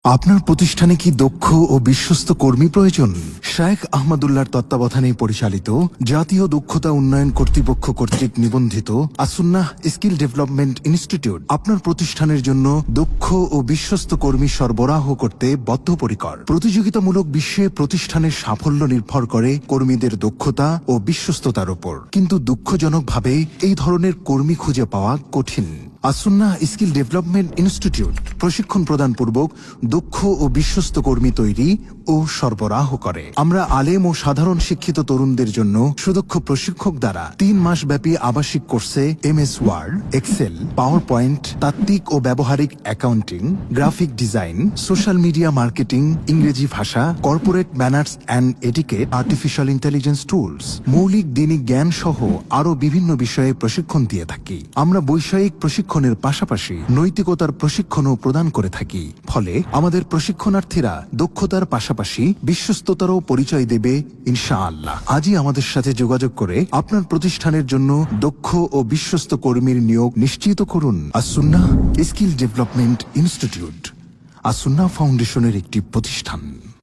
আপনার প্রতিষ্ঠানে কি দক্ষ ও বিশ্বস্ত কর্মী প্রয়োজন? শায়েখ আহমদুল্লাহর তত্ত্বাবধানে পরিচালিত জাতীয় দক্ষতা উন্নয়ন কর্তৃপক্ষ কর্তৃক নিবন্ধিত আসুন্নাহ স্কিল ডেভেলপমেন্ট ইনস্টিটিউট আপনার প্রতিষ্ঠানের জন্য দক্ষ ও বিশ্বস্ত কর্মী সরবরাহ করতে বদ্ধপরিকর। প্রতিযোগিতামূলক বিশ্বে প্রতিষ্ঠানের সাফল্য নির্ভর করে কর্মীদের দক্ষতা ও বিশ্বস্ততার উপর, কিন্তু দুঃখজনকভাবে এই ধরনের কর্মী খুঁজে পাওয়া কঠিন। আসুন্নাহ স্কিল ডেভেলপমেন্ট ইনস্টিটিউট প্রশিক্ষণ প্রদানপূর্বক দক্ষ ও বিশ্বস্ত কর্মী তৈরি ও সরবরাহ করে। আমরা আলেম ও সাধারণ শিক্ষিত তরুণদের জন্য সুদক্ষ প্রশিক্ষক দ্বারা 3 মাস ব্যাপী আবাসিক কোর্সে MS word, excel, power point, তাত্ত্বিক ও ব্যবহারিক accounting, graphic design, social media marketing, ইংরেজি ভাষা, corporate manners and etiquette, artificial intelligence tools, মৌলিক দিনিক জ্ঞান সহ আরও বিভিন্ন বিষয়ে প্রশিক্ষণ দিয়ে থাকি। আমরা বৈষয়িক প্রশিক্ষণের পাশাপাশি নৈতিকতার প্রশিক্ষণও প্রদান করে থাকি। ফলে আমাদের প্রশিক্ষণার্থীরা দক্ষতার পাশাপাশি বিশ্বস্ততারও পরিচয় দেবে ইনশাআল্লাহ। আজই আমাদের সাথে যোগাযোগ করে আপনার প্রতিষ্ঠানের জন্য দক্ষ ও বিশ্বস্ত কর্মীর নিয়োগ নিশ্চিত করুন। As-Sunnah skill development institute As-Sunnah ফাউন্ডেশনের একটি প্রতিষ্ঠান।